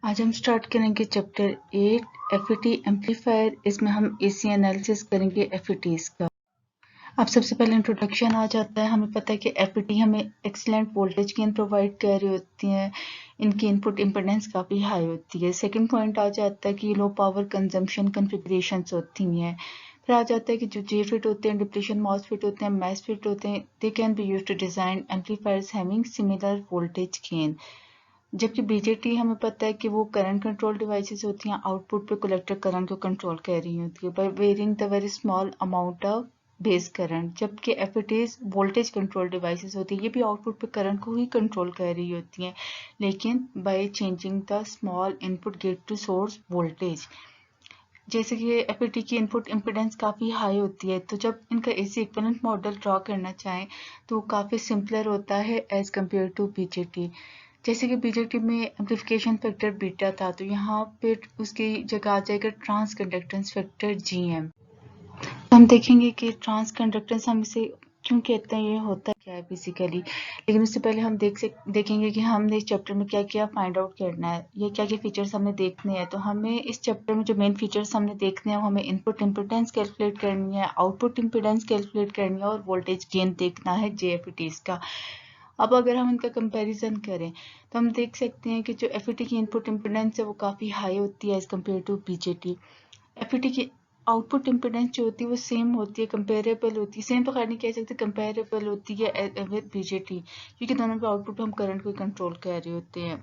आज हम स्टार्ट करेंगे चैप्टर 8 एफईटी एम्पलीफायर। इसमें हम एसी एनालिसिस करेंगे एफईटीज का। अब सबसे पहले इंट्रोडक्शन आ जाता है। हमें पता है कि एफईटी हमें एक्सीलेंट वोल्टेज गेन प्रोवाइड कर रही होती हैं। इनकी इनपुट इम्पीडेंस काफ़ी हाई होती है। सेकंड पॉइंट आ जाता है कि लो पावर कंजम्पशन कन्फिगरेशंस होती हैं। फिर आ जाता है कि जो जे फिट होते हैं, डिप्लीशन मॉसफेट होते हैं, मैस फिट होते हैं, they can be used to design amplifiers having similar voltage gain. जबकि बीजेटी हमें पता है कि वो करंट कंट्रोल डिवाइसेस होती हैं, आउटपुट पे कलेक्टर करंट को कंट्रोल कर रही होती है by varying the very small amount of base current. जबकि एफईटीज वोल्टेज कंट्रोल डिवाइसेस होती है, ये भी आउटपुट पे करंट को ही कंट्रोल कर रही होती हैं, लेकिन by changing the small input gate to source voltage. जैसे कि एफईटी की इनपुट इम्पीडेंस काफ़ी हाई होती है, तो जब इनका एसी इक्विवेलेंट मॉडल ड्रॉ करना चाहें तो काफ़ी सिंपलर होता है एज कम्पेयर टू बीजेटी। जैसे कि बीजेटी में एम्प्लीफिकेशन फैक्टर बीटा था, तो यहाँ पे उसकी जगह आ जाएगा ट्रांस कंडक्टेंस फैक्टर जीएम। हम देखेंगे कि ट्रांस कंडक्टेंस हम इसे क्यों कहते हैं, ये होता क्या है बेसिकली। लेकिन उससे पहले हम देखेंगे कि हमने इस चैप्टर में क्या क्या फाइंड आउट करना है, ये क्या क्या फीचर्स हमने देखने हैं। तो हमें इस चैप्टर में जो मेन फीचर्स हमने देखने हैं वो हमें इनपुट इम्पीडेंस कैलकुलेट करनी है, आउटपुट इम्पीडेंस कैलकुलेट करनी है और वोल्टेज गेन देखना है जेएफईटीज का। अब अगर हम इनका कंपैरिजन करें तो हम देख सकते हैं कि जो एफईटी की इनपुट इम्पीडेंस है वो काफ़ी हाई होती है as compare to BJT. FET की आउटपुट इम्पीडेंस जो होती है वो सेम होती है, कंपेरेबल होती है, सेम तो खैर नहीं कह सकते, कंपेरेबल होती है विद बीजेटी, क्योंकि दोनों के आउटपुट हम करंट को कंट्रोल कर रहे होते हैं।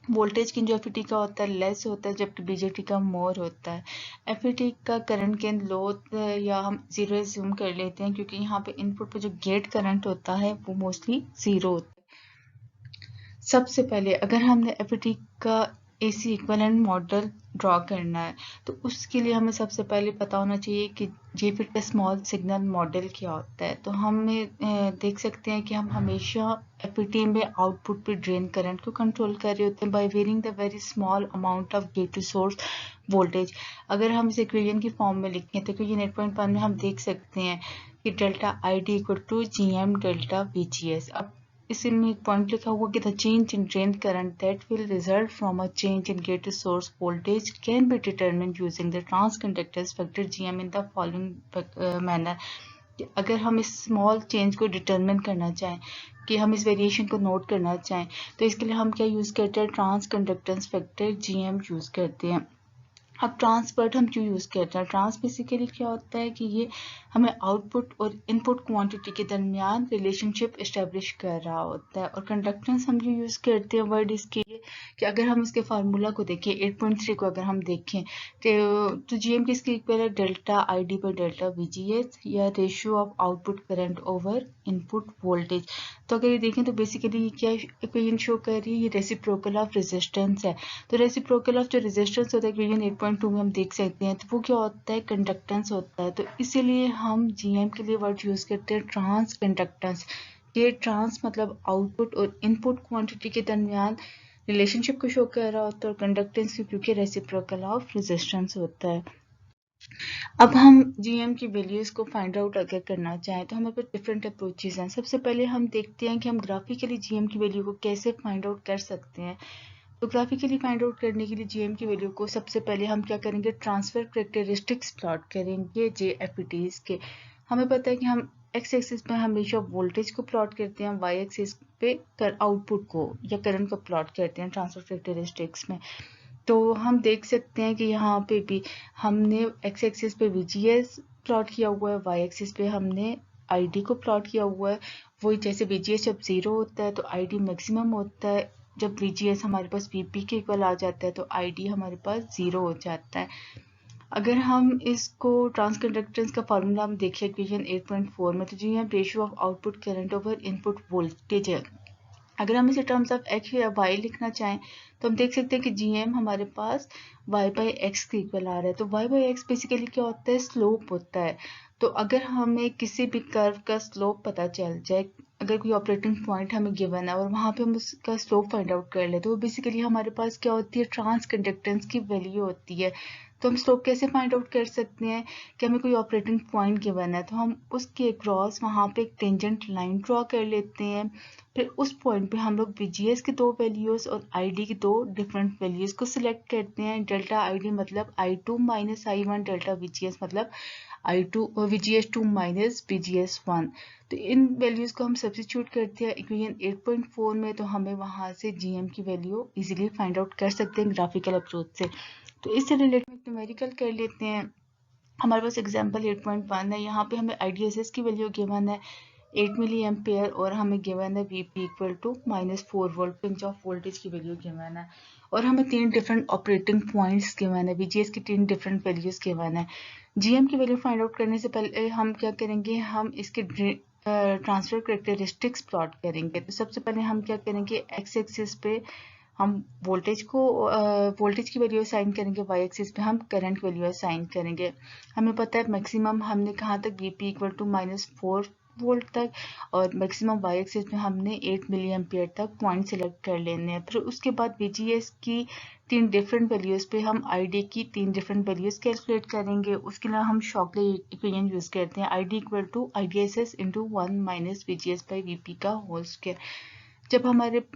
वोल्टेज गेन जो एफईटी का होता है लेस होता है, जबकि बीजेटी का मोर होता है। एफईटी का करंट गेन लो या हम जीरो एज्यूम कर लेते हैं, क्योंकि यहाँ पे इनपुट पे जो गेट करंट होता है वो मोस्टली जीरो होता है। सबसे पहले अगर हमने एफईटी का एसी इक्विवेलेंट मॉडल ड्रॉ करना है तो उसके लिए हमें सबसे पहले पता होना चाहिए कि जेफिट का स्मॉल सिग्नल मॉडल क्या होता है। तो हमें देख सकते हैं कि हम हमेशा एफईटी में आउटपुट पे ड्रेन करंट को कंट्रोल कर रहे होते हैं by varying the very small amount of gate to source voltage. अगर हम इस इक्वेशन की फॉर्म में लिखें तो इक्वेशन 8.1 में हम देख सकते हैं कि delta I D equal to G M delta V G S. अब इसमें एक पॉइंट लिखा हुआ कि the change in drain current that will result from a change in gate source voltage can be determined using the transconductance factor GM in the following manner. अगर हम इस small change को determine करना चाहें, कि हम इस variation को नोट करना चाहें, तो इसके लिए हम क्या यूज़ करते हैं, transconductance factor GM use करते हैं। अब ट्रांस वर्ड हम क्यों यूज़ करते हैं, ट्रांस बेसिकली क्या होता है कि ये हमें आउटपुट और इनपुट क्वांटिटी के दरमियान रिलेशनशिप इस्टेब्लिश कर रहा होता है। और कंडक्टेंस हम जो यूज़ करते हैं वर्ड इसके लिए कि अगर हम इसके फार्मूला को देखें 8.3 को अगर हम देखें तो जीएम किसके इक्वल है, delta I D by delta VGS या ratio of output current over input voltage. तो अगर ये देखें तो बेसिकली ये क्या इक्वेशन शो कर रही है, ये रेसिप्रोकल ऑफ रेजिस्टेंस है। तो रेसिप्रोकल ऑफ जो रेजिस्टेंस होता है इक्वेशन 8.2 में हम देख सकते हैं, तो वो क्या होता है, कंडक्टेंस होता है। तो इसीलिए हम जीएम के लिए वर्ड यूज़ करते हैं ट्रांस कंडक्टेंस। ये ट्रांस मतलब आउटपुट और इनपुट क्वांटिटी के दरमियान रिलेशनशिप को शो कर रहा होता है, और कंडक्टेंस क्योंकि रेसिप्रोकल ऑफ रेजिस्टेंस होता है। अब हम जीएम की वैल्यूज को फाइंड आउट अगर करना चाहें तो हमारे पास डिफरेंट अप्रोचेज हैं। सबसे पहले हम देखते हैं कि हम ग्राफिकली जीएम की वैल्यू को कैसे फाइंड आउट कर सकते हैं। तो ग्राफिकली फाइंड आउट करने के लिए जीएम की वैल्यू को सबसे पहले हम क्या करेंगे, ट्रांसफर कैरेक्टरिस्टिक्स प्लॉट करेंगे जेएफईटीज के। हमें पता है कि हम एक्स एक्सिस पे हमेशा वोल्टेज को प्लॉट करते हैं, वाई एक्सिस पे आउटपुट को या करंट को प्लॉट करते हैं ट्रांसफर कैरेक्टरिस्टिक्स में। तो हम देख सकते हैं कि यहाँ पे भी हमने एक्स एक्सिस पे वीजीएस प्लॉट किया हुआ है, वाई एक्सिस पे हमने आईडी को प्लॉट किया हुआ है। वही जैसे वीजीएस जब 0 होता है तो आईडी मैक्सिमम होता है, जब वीजीएस हमारे पास वीपी के इक्वल आ जाता है तो आईडी हमारे पास 0 हो जाता है। अगर हम इसको ट्रांस कंडक्टेंस का फार्मूला हम देखिए इक्वेशन 8.4 में, तो जी हम ratio of output current over input voltage है। अगर हम इसे टर्म्स ऑफ एक्स या वाई लिखना चाहें तो हम देख सकते हैं कि जीएम हमारे पास वाई बाई एक्स के इक्वल आ रहा है। तो वाई बाई एक्स बेसिकली क्या होता है, स्लोप होता है। तो अगर हमें किसी भी कर्व का स्लोप पता चल जाए, अगर कोई ऑपरेटिंग पॉइंट हमें गिवन है और वहाँ पे हम उसका स्लोप फाइंड आउट कर ले, तो वो बेसिकली हमारे पास क्या होती है, ट्रांस कंडक्टेंस की वैल्यू होती है। तो हम स्लोप कैसे फाइंड आउट कर सकते हैं कि हमें कोई ऑपरेटिंग पॉइंट गिवन है तो हम उसके क्रॉस वहाँ पे एक टेंजेंट लाइन ड्रॉ कर लेते हैं। फिर उस पॉइंट पे हम लोग VGS की दो वैल्यूज और ID की दो डिफरेंट वैल्यूज को सिलेक्ट करते हैं। डेल्टा ID मतलब I2 minus I1, delta VGS मतलब I2 और VGS2 माइनस VGS1। तो इन वैल्यूज को हम सब्स्टिट्यूट करते हैं इक्वेशन 8.4 में, तो हमें वहां से GM की वैल्यू इजीली फाइंड आउट कर सकते हैं ग्राफिकल अप्रोच से। तो इससे रिलेटेड न्यूमेरिकल कर लेते हैं। हमारे पास एग्जांपल 8.1 है, यहाँ पे हमें IDSS की वैल्यू गिवन है 8 मिली एम्पेयर और हमें गिवन है VP equal to -4 volt, pinch off voltage की वैल्यू गिवन है और हमें 3 डिफरेंट ऑपरेटिंग पॉइंट्स गिवन है, VGS की 3 डिफरेंट वैल्यूज गिवन है। GM की वैल्यू फाइंड आउट करने से पहले हम क्या करेंगे, हम इसके ट्रांसफर कैरेक्टरिस्टिक्स प्लॉट करेंगे। तो सबसे पहले हम क्या करेंगे, एक्स एक्सिस पे हम वोल्टेज की वैल्यू असाइन करेंगे, वाई एक्सिस पे हम करंट वैल्यू असाइन करेंगे। हमें पता है मैक्सिमम हमने कहाँ तक VP इक्वल टू -4 वोल्ट तक और मैक्सिमम वाई एक्सिस में हमने 8 मिली एम्पियर तक पॉइंट सिलेक्ट कर लेने हैं। फिर उसके बाद VGS की 3 डिफरेंट वैल्यूज पे हम ID की 3 डिफरेंट वैल्यूज कैलकुलेट करेंगे। उसके लिए हम शॉकले इक्वेशन यूज करते हैं, ID equal to IDSS into 1 minus VGS by VP का होल स्क्वायर। जब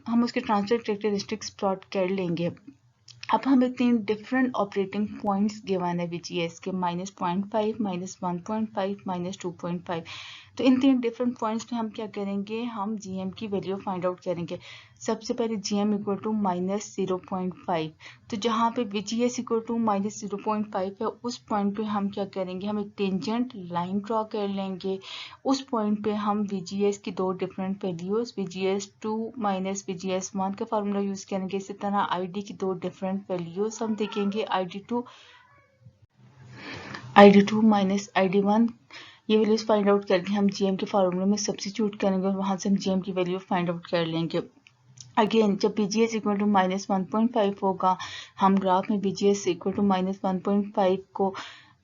हम उसके ट्रांसफर कैरेक्टरिस्टिक्स प्लॉट कर लेंगे, अब हमें 3 डिफरेंट ऑपरेटिंग पॉइंट्स गिवन है VGS के, -0.5, -1.5, -2.5। तो इन 3 डिफरेंट पॉइंट्स पे हम क्या करेंगे, हम GM की वैल्यू फाइंड आउट करेंगे। सबसे पहले GM इक्वल टू -0.5, तो जहाँ पे VGS इक्वल टू -0.5 है उस पॉइंट पे हम क्या करेंगे, हम एक टेंजेंट लाइन ड्रॉ कर लेंगे। उस पॉइंट पे हम VGS की दो different values VGS2 minus VGS1 का फार्मूला यूज करेंगे। इसी तरह ID की दो डिफरेंट वैल्यूज हम देखेंगे, ID2 माइनस ID1, ये वैल्यूज फाइंड आउट करके हम GM के फार्मूले में सब्स्टिट्यूट करेंगे और वहां से हम GM की वैल्यू फाइंड आउट कर लेंगे। अगेन जब VGS इक्वल टू -1.5 होगा, हम ग्राफ में VGS इक्वल टू -1.5 को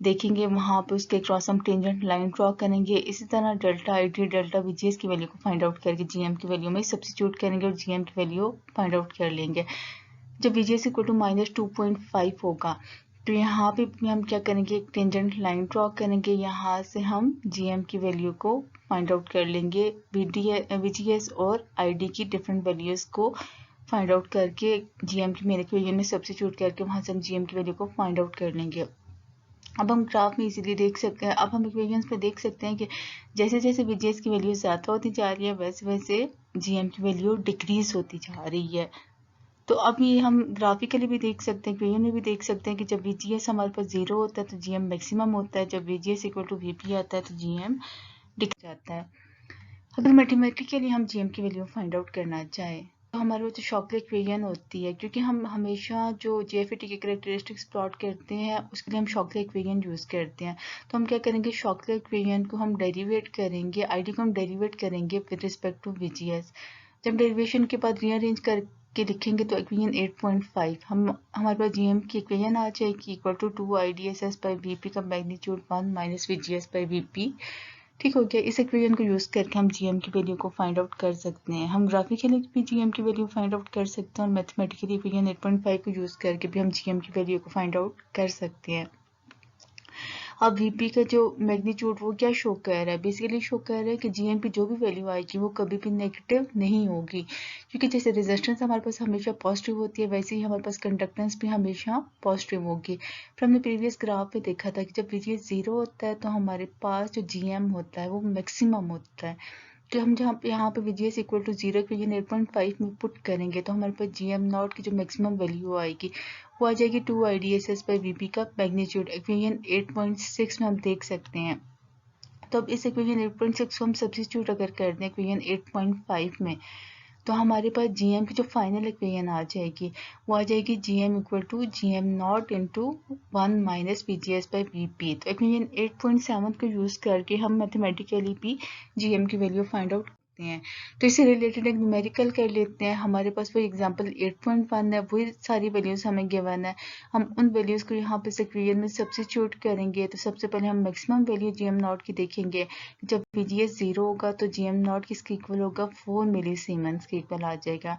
देखेंगे, वहां पे उसके क्रॉस हम टेंजेंट लाइन ड्रॉ करेंगे। इसी तरह डेल्टा ID डेल्टा VGS की वैल्यू को फाइंड आउट करके GM की वैल्यू में सब्स्टिट्यूट करेंगे और GM की वैल्यू फाइंड आउट कर लेंगे। जब VGS इक्वल टू -2.5 होगा, तो यहाँ पे हम क्या करेंगे, एक टेंजेंट लाइन ड्रॉ करेंगे, यहाँ से हम GM की वैल्यू को फाइंड आउट कर लेंगे। VGS और ID की डिफरेंट वैल्यूज को फाइंड आउट करके GM की मेरे इक्वेशन में सब्स्टिट्यूट करके वहां से हम GM की वैल्यू को फाइंड आउट कर लेंगे। अब हम ग्राफ में इजीली देख सकते हैं, अब हम इक्वेशंस पे देख सकते हैं कि जैसे जैसे VGS की वैल्यू ज़्यादा होती जा रही है वैसे वैसे GM की वैल्यू डिक्रीज होती जा रही है। तो अब ये हम ग्राफिकली भी देख सकते हैं, इक्वेशन में भी देख सकते हैं कि जब VGS हमारे पास 0 होता है तो GM मैक्सिमम होता है, जब VGS इक्वल टू VP आता है तो GM डिक जाता है। अगर मैथमेटिकली हम GM की वैल्यू फाइंड आउट करना चाहें तो हमारे पास शॉकले इक्वेशन होती है, क्योंकि हम हमेशा जो JFET के कैरेक्टरिस्टिक्स प्लॉट करते हैं उसके लिए हम शॉकले इक्वेशन यूज करते हैं। तो हम क्या करेंगे, शॉकले इक्वेशन को हम डेरिवेट करेंगे, ID को हम डेरिवेट करेंगे विद रिस्पेक्ट टू VGS। जब डेरिवेशन के बाद रीअरेंज करके लिखेंगे तो इक्वेशन 8.5 हमारे पास GM की इक्वेशन आ जाएगी equal to 2 IDSS by VP का magnitude 1 minus VGS by VP। ठीक हो गया। इस इक्वेशन को यूज करके हम GM की वैल्यू को फाइंड आउट कर सकते हैं। हम ग्राफिकली भी GM की वैल्यू फाइंड आउट कर सकते हैं और मैथमेटिकली इक्वेशन 8.5 को यूज करके भी हम GM की वैल्यू को फाइंड आउट कर सकते हैं। अब VP का जो मैग्नीट्यूड वो क्या शो कर रहा है, बेसिकली शो कर रहा है कि GM की जो भी वैल्यू आएगी वो कभी भी नेगेटिव नहीं होगी, क्योंकि जैसे रेजिस्टेंस हमारे पास हमेशा पॉजिटिव होती है वैसे ही हमारे पास कंडक्टेंस भी हमेशा पॉजिटिव होगी। फिर हमने प्रीवियस ग्राफ में देखा था कि जब VGS 0 होता है तो हमारे पास जो GM होता है वो मैक्सिमम होता है। तो हम जहाँ यहाँ पे VGS इक्वल टू 0 इक्वेशन 8.5 में पुट करेंगे तो हमारे पास GM नॉट की जो मैक्सिमम वैल्यू आएगी वो आ जाएगी 2 IDSS बाई VP का मैग्नीट्यूड। इक्वेशन 8.6 में हम देख सकते हैं। तो अब इस इक्वेशन 8.6 को हम सब्स्टिट्यूट अगर कर दें इक्वेशन 8.5 में, तो हमारे पास GM की जो फाइनल इक्वेशन आ जाएगी वो आ जाएगी GM equal to GM not into 1 minus VGS by VP। तो इक्वेशन 8.7 को यूज करके हम मैथमेटिकली भी GM की वैल्यू फाइंड आउट करते हैं। तो इससे रिलेटेड एक न्यूमेरिकल कर लेते हैं। हमारे पास वो एग्जांपल 8.1 है, वही सारी वैल्यूज हमें गिवन है। हम उन वैल्यूज को यहाँ पे इस इक्वेशन में सब्स्टिट्यूट करेंगे। तो सबसे पहले हम मैक्सिमम वैल्यू GM नॉट की देखेंगे। जब VGS 0 होगा तो GM नॉट किसके इक्वल होगा, 4 मिली सीमेंस के इक्वल आ जाएगा।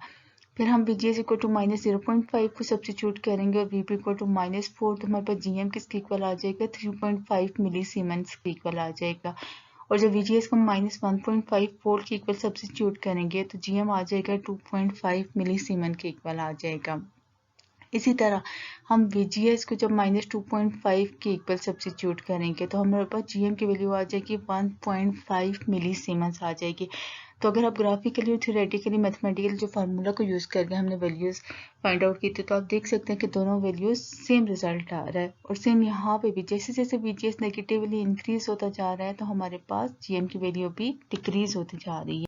फिर हम VGS इक्वल टू -0.5 को सब्स्टिट्यूट करेंगे और VP इक्वल टू -4, तो हमारे पास GM किसके इक्वल आ जाएगा, 3.5 मिली सीमेंस के इक्वल आ जाएगा। और जब VGS को -1.5 वोल्ट के इक्वल सब्स्टिट्यूट करेंगे तो GM आ जाएगा 2.5 मिलीसीमेन के इक्वल आ जाएगा। इसी तरह हम VGS को जब -2.5 के इक्वल सब्स्टिट्यूट करेंगे तो हमारे पास GM की वैल्यू आ जाएगी 1.5 मिलीसीमेंस आ जाएगी। तो अगर आप ग्राफिकली और थ्योरेटिकली मैथमेटिकली जो फार्मूला को यूज़ करके हमने वैल्यूज़ फाइंड आउट की थी तो आप देख सकते हैं कि दोनों वैल्यूज़ सेम रिजल्ट आ रहा है। और सेम यहाँ पे भी जैसे जैसे VGS नेगेटिवली इंक्रीज होता जा रहा है तो हमारे पास GM की वैल्यू भी डिक्रीज होती जा रही है।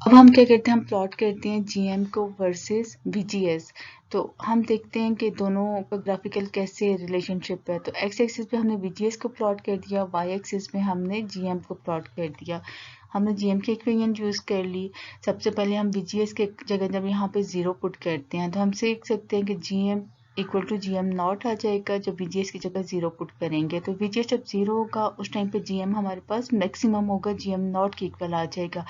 अब हम क्या करते हैं, हम प्लॉट करते हैं GM को वर्सेस VGS। तो हम देखते हैं कि दोनों का ग्राफिकल कैसे रिलेशनशिप है। तो x एक्सिस पे हमने VGS को प्लॉट कर दिया, y एक्सिस पे हमने GM को प्लॉट कर दिया। हमने GM की इक्वेशन यूज कर ली। सबसे पहले हम VGS के जगह जब यहाँ पे 0 पुट करते हैं तो हम देख सकते हैं कि GM equal to GM not आ जाएगा जब VGS की जगह 0 पुट करेंगे। तो VGS जब 0 होगा उस टाइम पे GM हमारे पास मैक्सिमम होगा, GM नॉट के इक्वल आ जाएगा।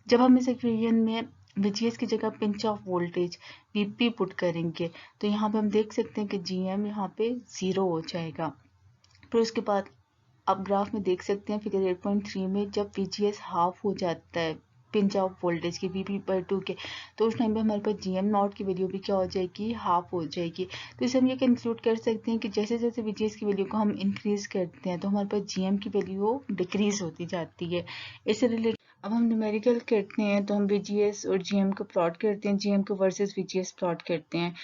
जब हम इस इक्वेशन में VGS की जगह pinch off voltage VP put करेंगे तो यहाँ पे हम देख सकते हैं कि GM यहाँ पे 0 हो जाएगा। फिर उसके बाद आप ग्राफ में देख सकते हैं फिगर 8.3 में जब VGS हाफ हो जाता है पिंच ऑफ वोल्टेज की VP/2 के तो उस टाइम पे हमारे पास GM नॉट की वैल्यू भी क्या हो जाएगी, हाफ हो जाएगी। तो इसे हम ये कंक्लूड कर सकते हैं कि जैसे जैसे VGS की वैल्यू को हम इंक्रीज करते हैं तो हमारे पास GM की वैल्यू डिक्रीज होती जाती है। इससे रिलेटेड अब हम न्यूमेरिकल करते हैं तो हम VGS और GM को प्लॉट करते हैं, GM को वर्सेस VGS प्लॉट करते हैं।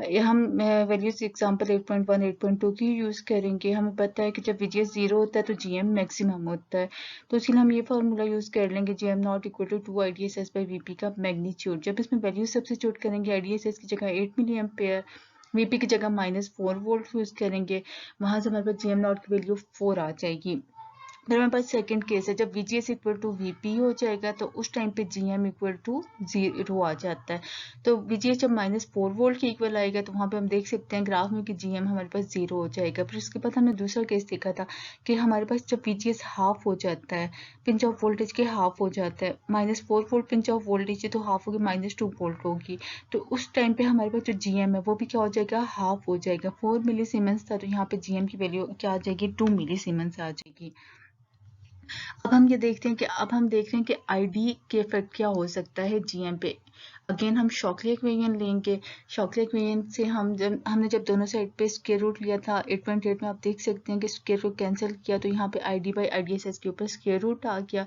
ये हम वैल्यूज एग्जांपल 8.1 8.2 की यूज करेंगे। हमें पता है कि जब VGS 0 होता है तो GM मैक्सिमम होता है। तो इसलिए हम ये फार्मूला यूज कर लेंगे GM not equal to 2 IDSS by VP का मैग्नीट्यूड। जब इसमें वैल्यू सब्स्टिट्यूट करेंगे IDSS की जगह 8 मिली एम्पेयर, VP की जगह -4 वोल्ट यूज करेंगे, वहां से हमारे पास GM नॉट की वैल्यू 4 आ जाएगी। फिर हमारे पास सेकंड केस है, जब VGS इक्वल टू VP हो जाएगा तो उस टाइम पे GM इक्वल टू 0 आ जाता है। तो VGS जब -4 वोल्ट के इक्वल आएगा तो वहाँ पे हम देख सकते हैं ग्राफ में कि GM हमारे पास 0 हो जाएगा। फिर उसके बाद हमने दूसरा केस देखा था कि हमारे पास जब VGS हाफ हो जाता है, पिंच ऑफ वोल्टेज के हाफ हो जाता है, -4 वोल्ट पिंच ऑफ वोल्टेज है तो हाफ होगी -2 वोल्ट होगी। तो उस टाइम पे हमारे पास जो GM है वो भी क्या हो जाएगा, हाफ हो जाएगा। 4 मिली सीमेंस था तो यहाँ पे GM की वैल्यू क्या आ जाएगी, 2 मिली सीमेंस आ जाएगी। अब हम ये देखते हैं कि अब हम देख रहे हैं कि आईडी के इफेक्ट क्या हो सकता है GM पे। अगेन हम शॉकली इक्वेशन लेंगे। शॉकली इक्वेशन से हमने जब दोनों साइड पे स्क्वायर रूट लिया था 8.8 में, आप देख सकते हैं कि स्क्वायर रूट कैंसिल किया तो यहाँ पे ID बाई IDSS के ऊपर स्क्वायर रूट आ गया।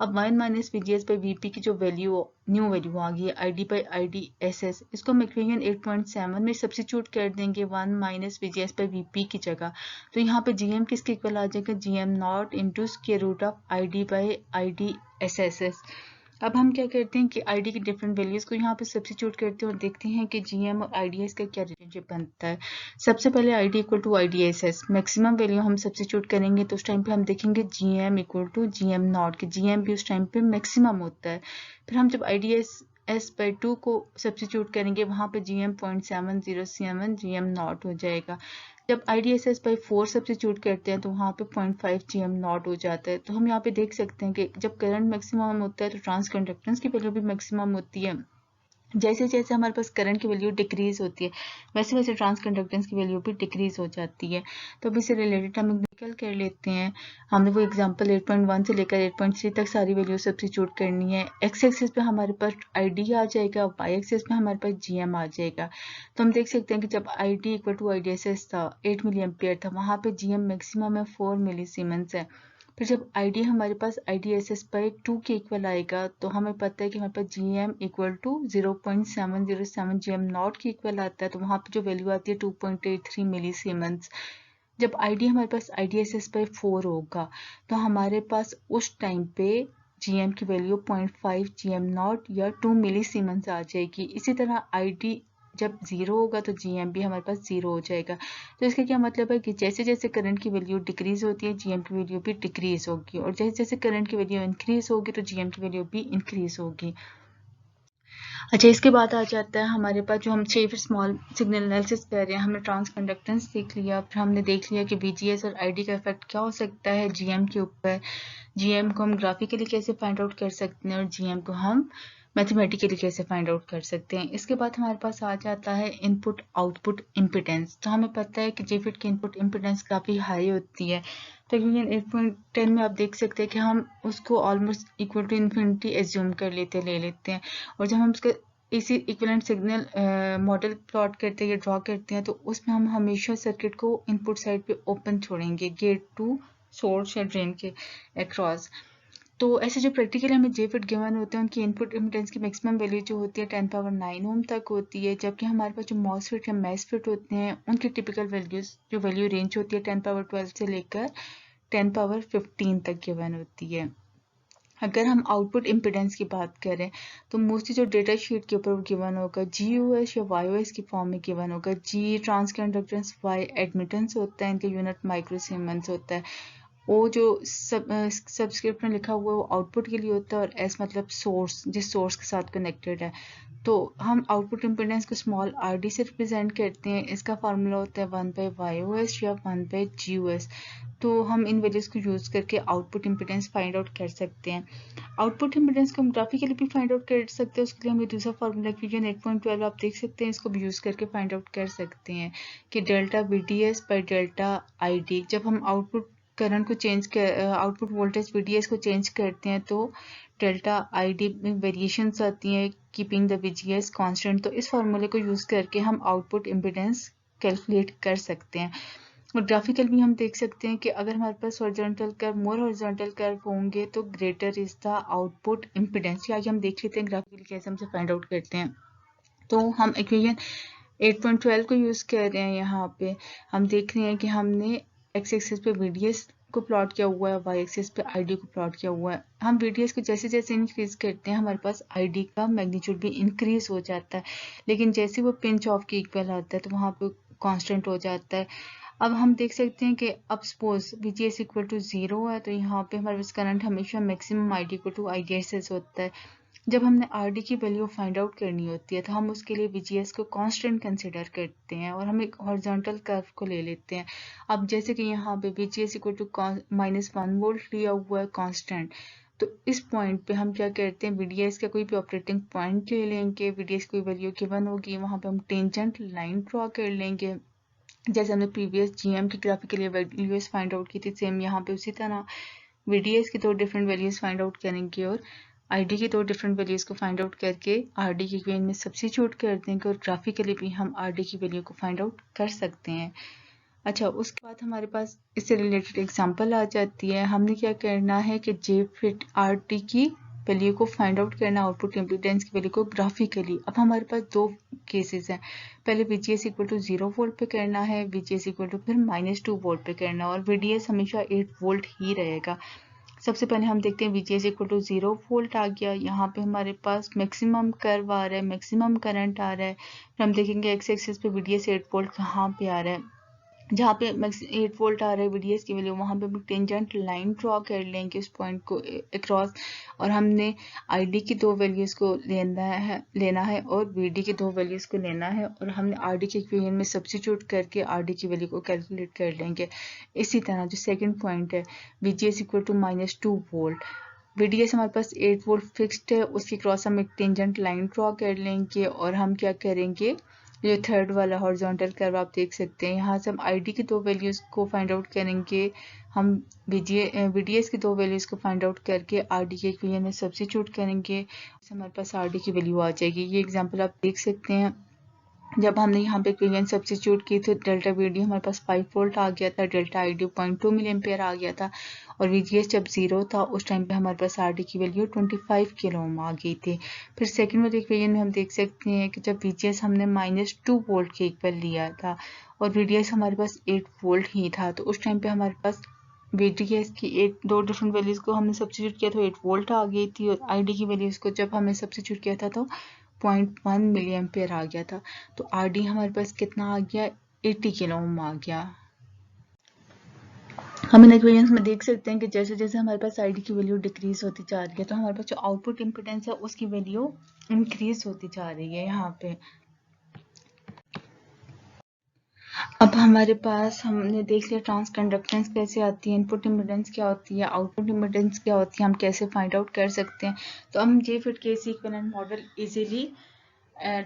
अब 1 माइनस VGS बाई VP की जो वैल्यू न्यू वैल्यू आ गई है ID बाई IDSS, इसको हम इक्वेशन 8.7 में सब्स्टिट्यूट कर देंगे 1 माइनस VGS बाई VP की जगह। तो यहाँ पे GM किसके इक्वल आ जाएगा, GM not into square root of ID by IDSS। अब हम क्या करते हैं कि ID की डिफरेंट वैल्यूज को यहाँ पे सब्स्टिट्यूट करते हैं और देखते हैं कि GM और IDS का क्या रिलेशनशिप बनता है। सबसे पहले ID equal to IDSS maximum value हम सब्स्टिट्यूट करेंगे तो उस टाइम पे हम देखेंगे GM equal to GM not के GM भी उस टाइम पे मैक्सिमम होता है। फिर हम जब IDS/2 को सब्स्टिट्यूट करेंगे वहाँ पे GM 0.707 GM नॉट हो जाएगा। जब IDSS/4 सब्स्टिट्यूट करते हैं तो वहाँ पे 0.5 GM नॉट हो जाता है। तो हम यहाँ पे देख सकते हैं कि जब करंट मैक्सिमम होता है तो ट्रांस कंडक्टेंस की वैल्यू भी मैक्सिमम होती है। जैसे जैसे हमारे पास करंट की वैल्यू डिक्रीज होती है वैसे वैसे ट्रांस कंडक्टेंस की वैल्यू भी डिक्रीज हो जाती है। तो अब इससे रिलेटेड हम निकल कर लेते हैं। हमने वो एग्जांपल 8.1 से लेकर 8.3 तक सारी वैल्यू सब्स्टिट्यूट करनी है। एक्स एक्सिस पे हमारे पास ID आ जाएगा, वाई एक्सिस पे हमारे पास GM आ जाएगा। तो हम देख सकते हैं कि जब ID इक्वल टू IDSS था 8 मिली एम्पियर था, वहाँ पे GM मैक्सिमम है 4 मिली सीमेंस है। फिर जब ID हमारे पास IDSS/2 के इक्वल आएगा तो हमें पता है कि हमारे पास GM equal to 0.707 GM not के इक्वल आता है। तो वहाँ पे जो वैल्यू आती है 2.83 मिली सीमेंस। जब ID हमारे पास IDSS/4 होगा तो हमारे पास उस टाइम पे GM की वैल्यू 0.5 GM नॉट या 2 मिली सीमेंस आ जाएगी। इसी तरह ID जब 0 होगा तो GM भी हमारे पास 0 हो जाएगा। तो इसका क्या मतलब है कि जैसे जैसे करंट की वैल्यू डिक्रीज होती है GM की वैल्यू भी डिक्रीज होगी, और जैसे जैसे करंट की वैल्यू इंक्रीज होगी तो GM की वैल्यू भी इंक्रीज होगी। अच्छा, इसके बाद आ जाता है हमारे पास जो हम फिर स्मॉल सिग्नल एनालिसिस कर रहे हैं। हमने ट्रांस कंडक्टेंस देख लिया, फिर हमने देख लिया कि VGS और ID का इफेक्ट क्या हो सकता है GM के ऊपर। GM को हम ग्राफिकली कैसे फाइंड आउट कर सकते हैं और GM को हम मैथमेटिकली कैसे फाइंड आउट कर सकते हैं। इसके बाद हमारे पास आ जाता है इनपुट आउटपुट इम्पिडेंस। तो हमें पता है कि जेफिट की इनपुट इम्पिडेंस काफ़ी हाई होती है। तकरीबन 8.10 में आप देख सकते हैं कि हम उसको almost equal to infinity assume कर ले लेते हैं। और जब हम उसका इसी इक्विवेलेंट सिग्नल मॉडल प्लॉट करते हैं या ड्रॉ करते हैं तो उसमें हम हमेशा सर्किट को इनपुट साइड पे ओपन छोड़ेंगे गेट टू सोर्स या ड्रेन के अक्रॉस। तो ऐसे जो प्रैक्टिकली हमें जेफिट गिवन होते हैं उनकी इनपुट इम्पिडेंस की मैक्सिमम वैल्यू जो होती है 10 पावर 9 ओम तक होती है, जबकि हमारे पास जो मॉसफेट या मैसफेट होते हैं उनकी टिपिकल वैल्यूज जो वैल्यू रेंज होती है 10 पावर 12 से लेकर 10 पावर 15 तक गिवन होती है। अगर हम आउटपुट इम्पिडेंस की बात करें तो मोस्टली जो डेटा शीट के ऊपर गिवन होगा GOS या YOS की फॉर्म में गिवन होगा। G transconductance, Y admittance होता है, इनका यूनिट माइक्रोसीमेंस होता है। वो जो सब्सक्रिप्ट में लिखा हुआ है वो आउटपुट के लिए होता है और एस मतलब सोर्स, जिस सोर्स के साथ कनेक्टेड है। तो हम आउटपुट इम्पिडेंस को स्मॉल RD से रिप्रेजेंट करते हैं। इसका फार्मूला होता है 1/YOS या 1/GOS। तो हम इन वैल्यूज को यूज करके आउटपुट इम्पिडेंस फाइंड आउट कर सकते हैं। आउटपुट इम्पिडेंस को हम ग्राफिकली भी फाइंड आउट कर सकते हैं। उसके लिए हमें दूसरा फार्मूला इक्वेशन 8.12 आप देख सकते हैं, इसको भी यूज करके फाइंड आउट कर सकते हैं कि delta VDS by delta ID। जब हम आउटपुट करंट को चेंज कर आउटपुट वोल्टेज VDS को चेंज करते हैं तो डेल्टा ID में वेरिएशंस आती हैं कीपिंग द VGS कांस्टेंट। तो इस फार्मूले को यूज करके हम आउटपुट इम्पिडेंस कैलकुलेट कर सकते हैं। और ग्राफिकल भी हम देख सकते हैं कि अगर हमारे पास हॉरिजॉन्टल कर्व, मोर हॉरिजॉन्टल कर्व होंगे तो greater is the output impedance. आगे हम देख लेते हैं ग्राफिकली कैसे हम फाइंड आउट करते हैं। तो हम इक्वेशन 8.12 को यूज कर रहे हैं। यहाँ पे हम देख रहे हैं कि हमने एक्स एक्सिस पे VDS को प्लॉट किया हुआ है, वाई एक्सिस पे ID को प्लॉट किया हुआ है। हम VDS को जैसे जैसे इंक्रीज करते हैं हमारे पास ID का मैग्नीट्यूड भी इंक्रीज हो जाता है, लेकिन जैसे वो पिंच ऑफ के इक्वल आता है तो वहाँ पे कांस्टेंट हो जाता है। अब हम देख सकते हैं कि अब सपोज VGS इक्वल टू 0 है तो यहाँ पे हमारे पास करंट हमेशा maximum ID equal to IGSS होता है। जब हमने RD की वैल्यू फाइंड आउट करनी होती है तो हम उसके लिए VGS को कांस्टेंट कंसिडर करते हैं और हम एक हॉरिजॉन्टल कर्व को ले लेते हैं। अब जैसे कि यहाँ पे VGS इक्वल टू -1 वोल्ट लिया हुआ है कांस्टेंट, तो इस पॉइंट पे हम क्या करते हैं VDS का कोई भी ऑपरेटिंग पॉइंट ले लेंगे। VDS कोई वैल्यू गिवन होगी वहाँ पे हम टेंजेंट लाइन ड्रॉ कर लेंगे जैसे हमने प्रीवियस GM की ग्राफिकली वैल्यूज फाइंड आउट की थी, सेम यहाँ पे उसी तरह VDS की 2 डिफरेंट वैल्यूज फाइंड आउट करेंगे और ID की 2 डिफरेंट वैल्यूज को फाइंड आउट करके RD की इक्वेशन में सब्स्टिट्यूट कर देंगे और ग्राफिकली भी हम RD की वैल्यू को फाइंड आउट कर सकते हैं। अच्छा, उसके बाद हमारे पास इससे रिलेटेड एग्जांपल आ जाती है। हमने क्या करना है कि जेफिट RD की वैल्यू को फाइंड आउट करना, आउटपुट इम्पीडेंस की वैल्यू को ग्राफिकली। अब हमारे पास 2 केसेस हैं, पहले VGS इक्वल टू 0 वोल्ट पे करना है, VGS इक्वल टू फिर -2 वोल्ट पे करना है और VDS हमेशा 8 वोल्ट ही रहेगा। सबसे पहले हम देखते हैं VGS इक्वल टू 0 वोल्ट आ गया। यहाँ पे हमारे पास मैक्सिमम कर्व आ रहा है, मैक्सिमम करंट आ रहा है। फिर हम देखेंगे एक्स एक्सिस पे VDS 8 वोल्ट कहाँ पे आ रहा है। जहाँ पे 8 वोल्ट आ रहा है VDS की वैल्यू, वहाँ पे हम टेंजेंट लाइन ड्रॉ कर लेंगे उस पॉइंट को अक्रॉस और हमने ID की 2 वैल्यूज को लेना है और VD की 2 वैल्यूज को लेना है और हमने RD के इक्वेशन में सब्स्टिट्यूट करके RD की वैल्यू को कैलकुलेट कर लेंगे। इसी तरह जो सेकंड पॉइंट है VGS equal to -2 volt, VDS हमारे पास 8 वोल्ट फिक्स्ड है, उसके क्रॉस हम एक टेंजेंट लाइन ड्रॉ कर लेंगे और हम क्या करेंगे, ये थर्ड वाला हॉरिजॉन्टल कर्व आप देख सकते हैं, यहाँ से हम ID की 2 वैल्यूज को फाइंड आउट करेंगे। हम VDS की 2 वैल्यूज को फाइंड आउट करके RD के इक्वेशन में सब्स्टिट्यूट करेंगे, हमारे पास RD की वैल्यू आ जाएगी। ये एग्जांपल आप देख सकते हैं। जब हमने यहाँ पे इक्वेशन सब्स्टिट्यूट की तो डेल्टा VD हमारे पास 5 वोल्ट आ गया था, डेल्टा ID 0.2 मिली एम्पेयर आ गया था और VGS जब 0 था उस टाइम पे हमारे पास RD की वैल्यू 25 किलो ओम आ गई थी। फिर सेकंड वाले इक्वेशन में हम देख सकते हैं कि जब VGS हमने -2 वोल्ट के इक्वल लिया था और VDS हमारे पास 8 वोल्ट ही था, तो उस टाइम पे हमारे पास VDS की 2 डिफरेंट वैल्यूज को हमने सब्स्टिट्यूट किया तो 8 वोल्ट आ गई थी और ID की वैल्यूज को जब हमने सब्स्टिट्यूट किया था तो 0.1 मिली एम्पेयर आ गया था। तो RD हमारे पास कितना आ गया, 80 किलो ओम आ गया। हम इन इक्वेशंस में देख सकते हैं कि जैसे जैसे हमारे पास ID की वैल्यू डिक्रीज होती जा रही है तो हमारे पास जो आउटपुट इम्पीडेंस है उसकी वैल्यू इंक्रीज होती जा रही है। यहाँ पे अब हमारे पास हमने देख लिया ट्रांस कंडक्टेंस कैसे आती है, इनपुट इम्पीडेंस क्या होती है, आउटपुट इम्पीडेंस क्या होती है, हम कैसे फाइंड आउट कर सकते हैं। तो हम JFET के इक्विवेलेंट मॉडल इजीली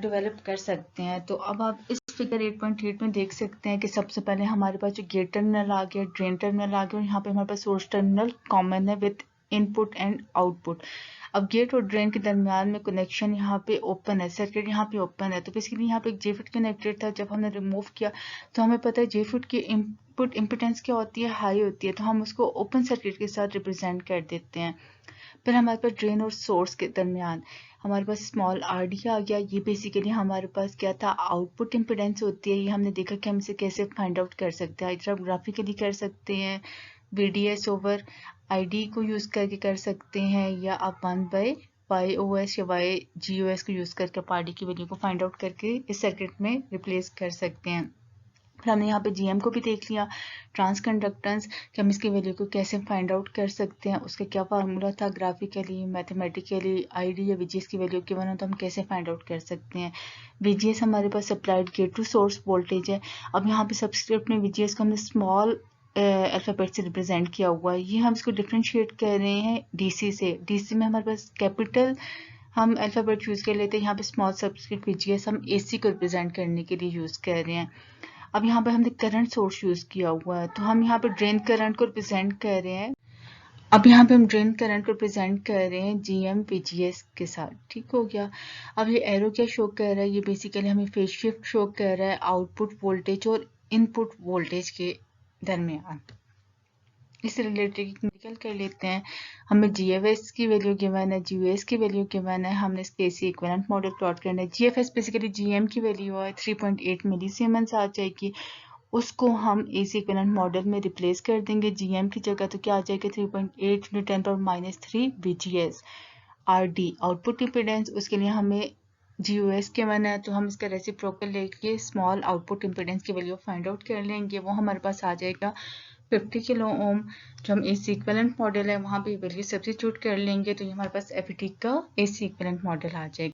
डेवलप कर सकते हैं। तो अब आप इस फिगर 8.8 में देख सकते हैं कि सबसे पहले हमारे पास जो गेट टर्मिनल आ गया, ड्रेन टर्मिनल आ गया और यहाँ पे हमारे पास सोर्स टर्मिनल कॉमन है विद इनपुट एंड आउटपुट। अब गेट और ड्रेन के दरमियान में कनेक्शन यहाँ पे ओपन है, सर्किट यहाँ पे ओपन है। तो बेसिकली यहाँ पे एक JFET कनेक्टेड था, जब हमने रिमूव किया तो हमें पता है JFET की इनपुट इम्पिडेंस क्या होती है, हाई होती है, तो हम उसको ओपन सर्किट के साथ रिप्रेजेंट कर देते हैं। फिर हमारे पास ड्रेन और सोर्स के दरमियान हमारे पास स्मॉल RD आ गया। ये बेसिकली हमारे पास क्या था, आउटपुट इम्पिडेंस होती है। ये हमने देखा कि हम इसे कैसे फाइंड आउट कर सकते हैं, इधर आप ग्राफिकली कर सकते हैं, VDS ओवर ID को यूज करके कर सकते हैं, या आप 1/YOS या YGOS को यूज करके RD की वैल्यू को फाइंड आउट करके इस सर्किट में रिप्लेस कर सकते हैं। फिर हमने यहाँ पे GM को भी देख लिया, ट्रांस कंडक्टेंस, कि हम इसकी वैल्यू को कैसे फाइंड आउट कर सकते हैं, उसका क्या फार्मूला था, ग्राफिकली मैथमेटिकली ID या VGS की वैल्यू गिवन हो तो हम कैसे फाइंड आउट कर सकते हैं। VGS हमारे पास supplied gate to source voltage है। अब यहाँ पे सब्सक्रिप्ट में VGS को हमने स्मॉल अल्फाबेट से रिप्रेजेंट किया हुआ है। ये हम इसको डिफ्रेंशिएट कर रहे हैं DC से। DC में हमारे पास कैपिटल हम अल्फाबेट यूज कर लेते हैं, यहाँ पे स्मॉल सब्सक्रिप्ट VGS हम AC को रिप्रेजेंट करने के लिए यूज कर रहे हैं। अब यहाँ पे हमने करंट सोर्स यूज किया हुआ है, तो हम यहाँ पे ड्रेन करंट को रिप्रेजेंट कर रहे हैं। अब यहाँ पे हम ड्रेन करंट को रिप्रेजेंट कर रहे हैं GM VGS के साथ। ठीक हो गया। अब ये एरो क्या शो कर रहा है, ये बेसिकली हमें फेज शिफ्ट शो कर रहा है आउटपुट वोल्टेज और इनपुट वोल्टेज के दरमियान। इससे रिलेटेड निकल कर लेते हैं। हमें GFS की वैल्यू गिवन है, GUS की वैल्यू गिवन है, हमने इसके AC इक्विवेलेंट मॉडल प्लॉट करना है। GFS बेसिकली GM की वैल्यू है 3.8 मिलीसीमेंस आ जाएगी, उसको हम AC इक्विवेलेंट मॉडल में रिप्लेस कर देंगे GM की जगह, तो क्या आ जाएगा 3.8 × 10⁻³ VGS। RD आउटपुट इम्पीडेंस, उसके लिए हमें GUS गिवन है, तो हम इसका रेसिप्रोकल लेके स्मॉल आउटपुट इम्पीडेंस की वैल्यू फाइंड आउट कर लेंगे। वो हमारे पास आ जाएगा 50 किलो ओम। जो हम AC इक्विवेलेंट मॉडल है वहाँ पे वैल्यू सब्स्टिट्यूट कर लेंगे, तो ये हमारे पास FET का AC इक्विवेलेंट मॉडल आ जाएगा।